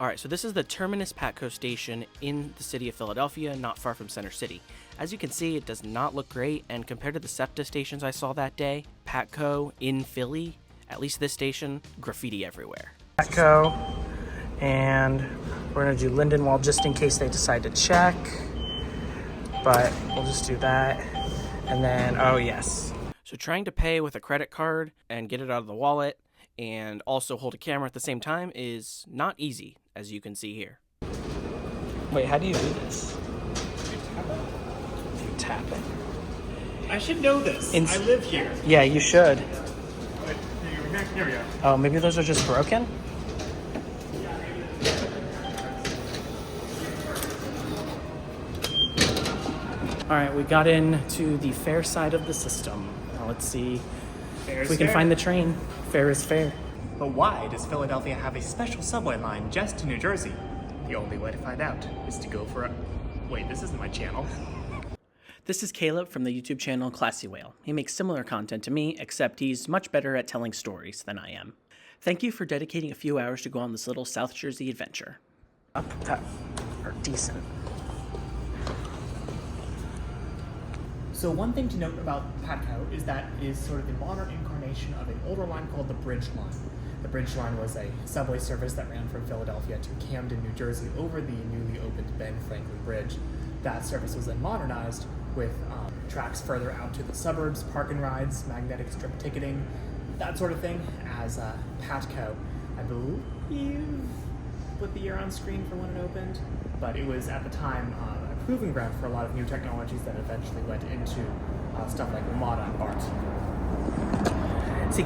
Alright, so this is the Terminus PATCO station in the city of Philadelphia, not far from Center City. As you can see, it does not look great, and compared to the SEPTA stations I saw that day, PATCO in Philly, at least this station, graffiti everywhere. PATCO, and we're going to do Lindenwold just in case they decide to check, but we'll just do that, and then, oh yes. So trying to pay with a credit card and get it out of the wallet, and also hold a camera at the same time is not easy, as you can see here. Wait, how do you do this? You tap it. I should know this. I live here. Yeah, you should. Here we go. Oh, maybe those are just broken? Alright, we got into the fare side of the system. Now let's see if we can find the train. Fair is fair. But why does Philadelphia have a special subway line just to New Jersey? The only way to find out is to go for a... Wait, this isn't my channel. This is Caleb from the YouTube channel Classy Whale. He makes similar content to me, except he's much better at telling stories than I am. Thank you for dedicating a few hours to go on this little South Jersey adventure. Up top, or decent. So one thing to note about PATCO is that it is sort of the modern incarnation of an older line called the Bridge Line. The Bridge Line was a subway service that ran from Philadelphia to Camden, New Jersey over the newly opened Ben Franklin Bridge. That service was then modernized with tracks further out to the suburbs, park and rides, magnetic strip ticketing, that sort of thing, as PATCO, I believe, put the year on screen for when it opened, but it was at the time a proving ground for a lot of new technologies that eventually went into stuff like WMATA and BART. See,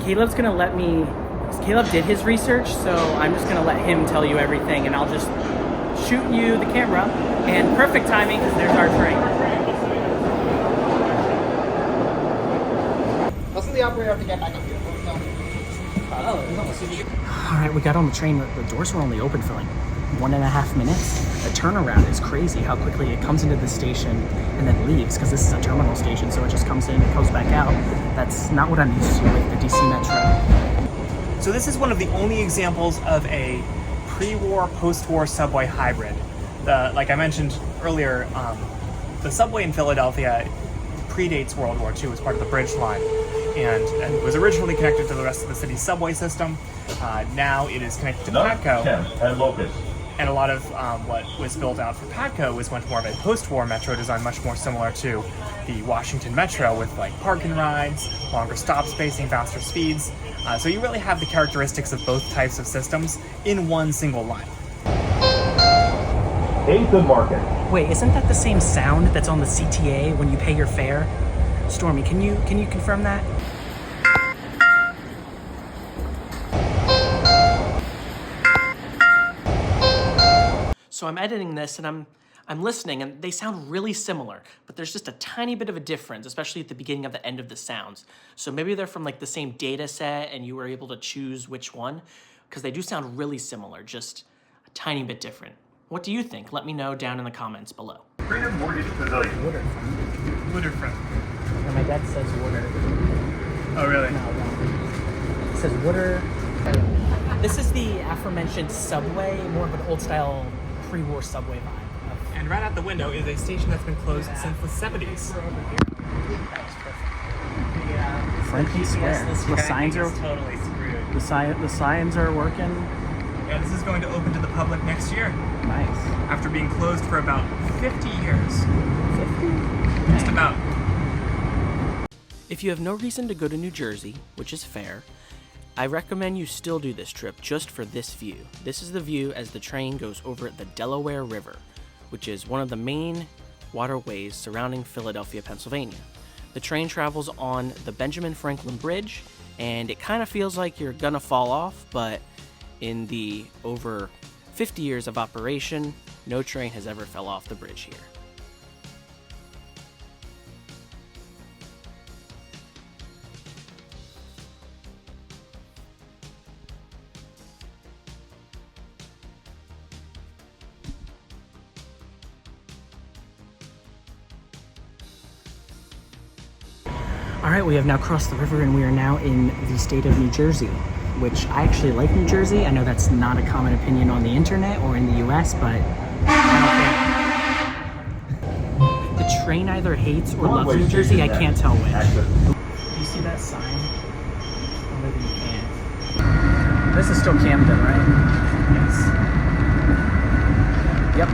Caleb did his research, so I'm just gonna let him tell you everything, and I'll just shoot you the camera, and perfect timing, because there's our train. Wasn't the operator have to get back up here? Alright, we got on the train. The doors were only open for like 1.5 minutes. The turnaround is crazy how quickly it comes into the station and then leaves, because this is a terminal station, so it just comes in and goes back out. That's not what I'm used to with the DC Metro. So this is one of the only examples of a pre-war, post-war subway hybrid. Like I mentioned earlier, the subway in Philadelphia predates World War II as part of the Bridge Line, and was originally connected to the rest of the city's subway system. Now it is connected to PATCO. And Locust. And a lot of what was built out for PATCO was much more of a post-war metro design, much more similar to the Washington Metro, with like park and rides, longer stop spacing, faster speeds. So you really have the characteristics of both types of systems in one single line. 8th and Market. Wait, isn't that the same sound that's on the CTA when you pay your fare? Stormy, can you confirm that? So I'm editing this and I'm listening, and they sound really similar, but there's just a tiny bit of a difference, especially at the beginning of the end of the sounds. So maybe they're from like the same data set and you were able to choose which one, because they do sound really similar, just a tiny bit different. What do you think? Let me know down in the comments below. Freedom Mortgage Pavilion. Waterfront. And my dad says water. Oh, really? No, it says water. This is the aforementioned subway, more of an old style pre-war subway vibe. And right out the window is a station that's been closed since the 70s. Franklin Square. The signs are totally screwed. the signs are working. Yeah, this is going to open to the public next year. Nice. After being closed for about 50 years. 50? Just about. If you have no reason to go to New Jersey, which is fair, I recommend you still do this trip just for this view. This is the view as the train goes over the Delaware River, which is one of the main waterways surrounding Philadelphia, Pennsylvania. The train travels on the Benjamin Franklin Bridge, and it kind of feels like you're gonna fall off, but in the over 50 years of operation, no train has ever fell off the bridge here. All right, we have now crossed the river and we are now in the state of New Jersey. which I actually like New Jersey. I know that's not a common opinion on the internet or in the US, but I don't think the train either hates or loves New Jersey. I can't tell which. You see that sign? Oh, maybe you can't. This is still Camden, right? Yes. Yep.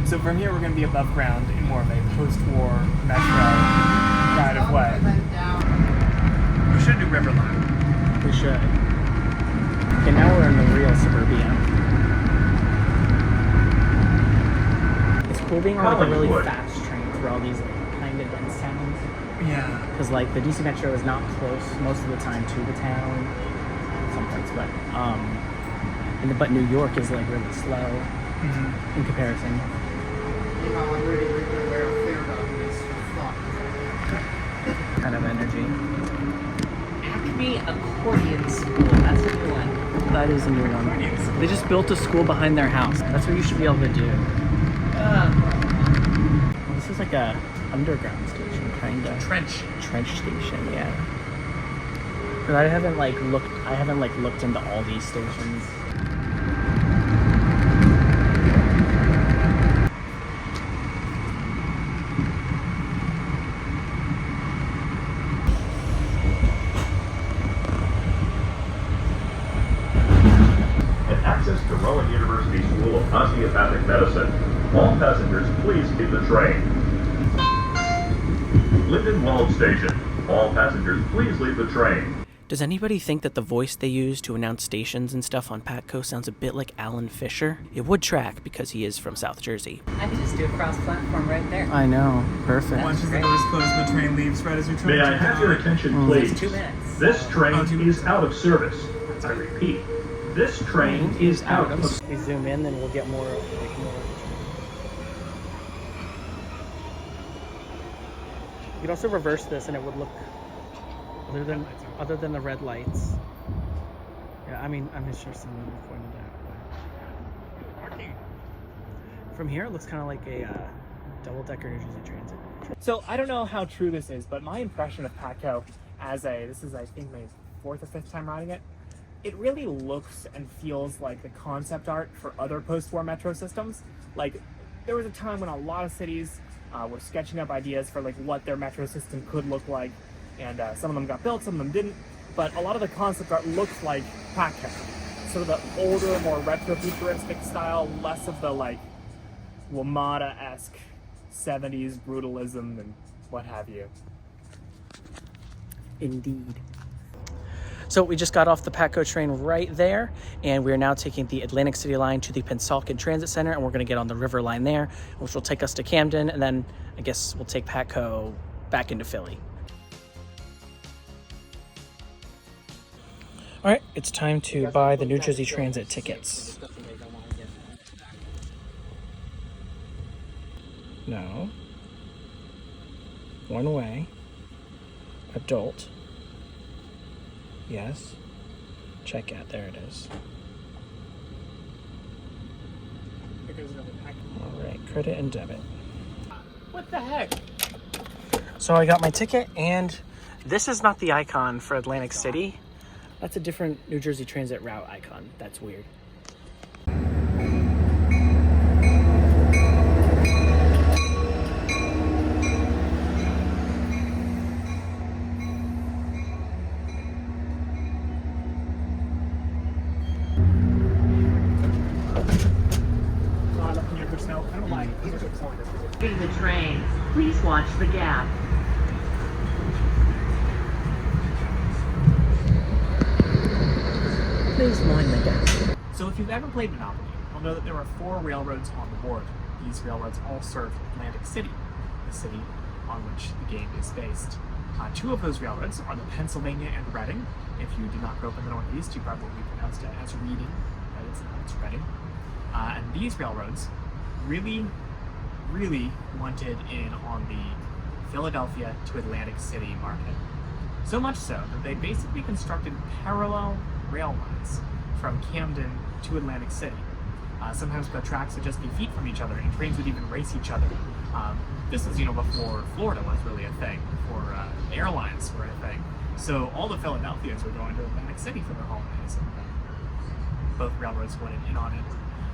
So from here we're going to be above ground in more of a post-war metro kind of way. We should do River Line. We should. Okay, now we're in the real suburbia. It's cool being on like a really fast train through all these kind of dense towns. Yeah. Because like the DC Metro is not close most of the time to the town. Some parts, but New York is like really slow in comparison. Kind of energy. Acme Accordion School. That's a new one. That is a new one. They just built a school behind their house. That's what you should be able to do. This is like a underground station, kind of. Trench station, yeah. But I haven't looked into all these stations. Osteopathic medicine. All passengers, please leave the train. Lindenwold station. All passengers, please leave the train. Does anybody think that the voice they use to announce stations and stuff on PATCO sounds a bit like Alan Fisher? It would track because he is from South Jersey. I can just do a cross-platform right there. I know. Perfect. Once the doors close, the train leaves right as you're trying May to I have your attention, please? 2 minutes. This train is out of service. I repeat, this train is out of service. We zoom in, then we'll get more. You could also reverse this, and it would look other than the red lights. Yeah, I mean, I'm sure someone pointed out. From here, it looks kind of like a double-decker New Jersey Transit. So I don't know how true this is, but my impression of PATCO this is I think my 4th or 5th time riding it. It really looks and feels like the concept art for other post-war metro systems. Like, there was a time when a lot of cities were sketching up ideas for like what their metro system could look like, and some of them got built, some of them didn't. But a lot of the concept art looks like PATCO, sort of the older, more retro-futuristic style, less of the like WMATA-esque 70s brutalism and what have you. Indeed. So we just got off the PATCO train right there, and we're now taking the Atlantic City line to the Pennsauken Transit Center, and we're going to get on the River line there, which will take us to Camden, and then I guess we'll take PATCO back into Philly. All right, it's time to buy the New Jersey Transit tickets. No. One way. Adult. Yes. Check out. There it is. All right, credit and debit. What the heck? So I got my ticket, and this is not the icon for Atlantic City. That's a different New Jersey Transit route icon. That's weird. The train. Please watch the gap. Please mind the gap. So if you've ever played Monopoly, you'll know that there are 4 railroads on the board. These railroads all serve Atlantic City, the city on which the game is based. 2 of those railroads are the Pennsylvania and Reading. If you did not grow up in the Northeast, you probably pronounced it as Reading, but it's Reading. And these railroads really wanted in on the Philadelphia to Atlantic City market. So much so that they basically constructed parallel rail lines from Camden to Atlantic City. Sometimes the tracks would just be feet from each other, and trains would even race each other. This was, before Florida was really a thing, before airlines were a thing. So all the Philadelphians were going to Atlantic City for their holidays, and both railroads went in on it.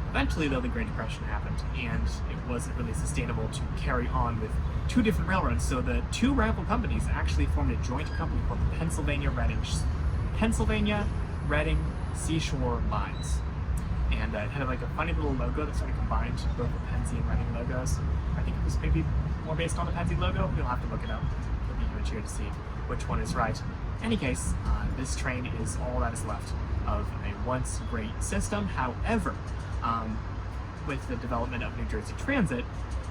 Eventually, though, the Great Depression happened, and it wasn't really sustainable to carry on with two different railroads. So the two rival companies actually formed a joint company called the Pennsylvania Reading Seashore Lines. And it had like a funny little logo that sort of combined both the Pennsy and Reading logos. I think it was maybe more based on the Pennsy logo. You'll have to look it up. There'll be an image here to see which one is right. In any case, this train is all that is left of a once great system. However, with the development of New Jersey Transit,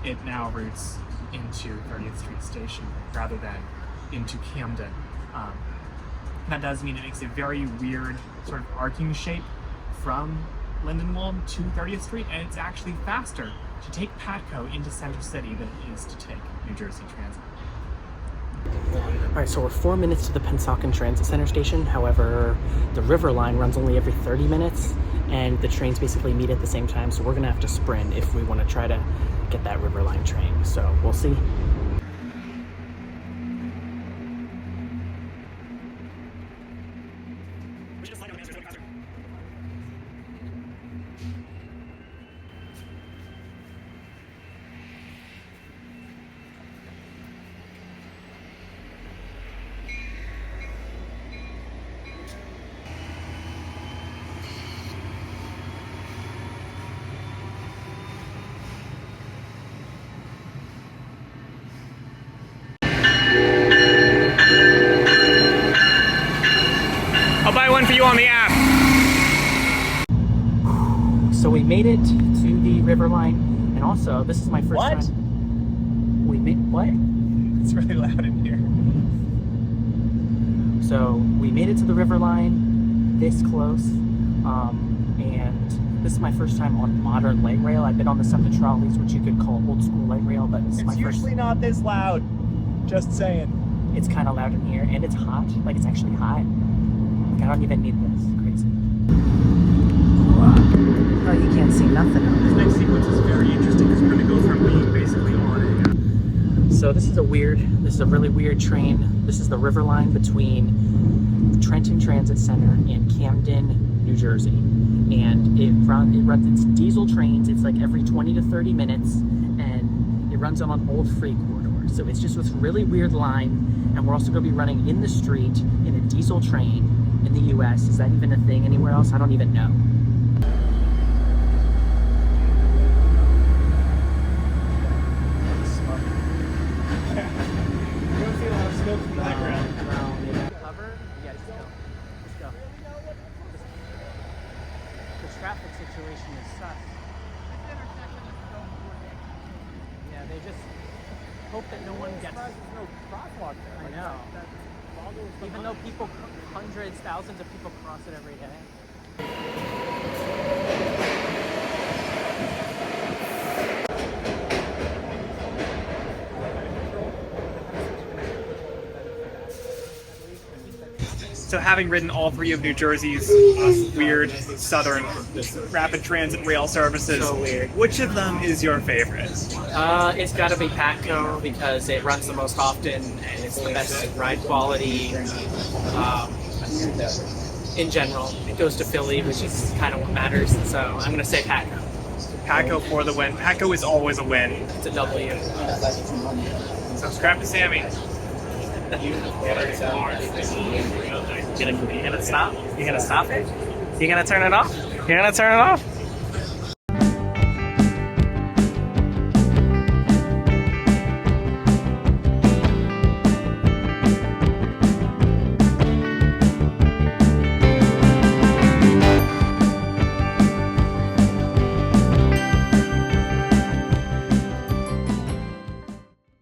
it now routes into 30th Street Station rather than into Camden. That does mean it makes a very weird sort of arcing shape from Lindenwold to 30th Street, and it's actually faster to take PATCO into Center City than it is to take New Jersey Transit. Alright, so we're 4 minutes to the Pennsauken Transit Center station. However, the River Line runs only every 30 minutes, and the trains basically meet at the same time, so we're going to have to sprint if we want to try to get that River Line train. So we'll see. I'll buy one for you on the app. So we made it to the River Line, and also this is my first What? time. We made what? It's really loud in here. So we made it to the River Line, this close, and this is my first time on modern light rail. I've been on the SEPTA trolleys, which you could call old school light rail, but this is my It's first. usually not this loud. Just saying. It's kind of loud in here, and it's hot. Like, it's actually hot. Like, I don't even need this. Crazy. Oh, you can't see nothing. This next sequence is very interesting because we're going to go from being basically on So this is a really weird train. This is the River Line between Trenton Transit Center and Camden, New Jersey. And it runs its diesel trains. It's like every 20 to 30 minutes, and it runs on an old freight corridor. So it's just this really weird line, and we're also going to be running in the street in a diesel train in the US. Is that even a thing anywhere else? I don't even know. Traffic situation is sus. Yeah, they just hope that no one gets. There's no crosswalk there. I know. Even though hundreds, thousands of people cross it every day. So having ridden all three of New Jersey's weird southern rapid transit rail services, So weird. which of them is your favorite? It's got to be PATCO because it runs the most often and it's the best ride quality. In general, it goes to Philly, which is kind of what matters. So I'm going to say PATCO. PATCO for the win. PATCO is always a win. It's a W. So scrap to Sammy. You gonna stop? You gonna stop it? You gonna turn it off? You gonna turn it off?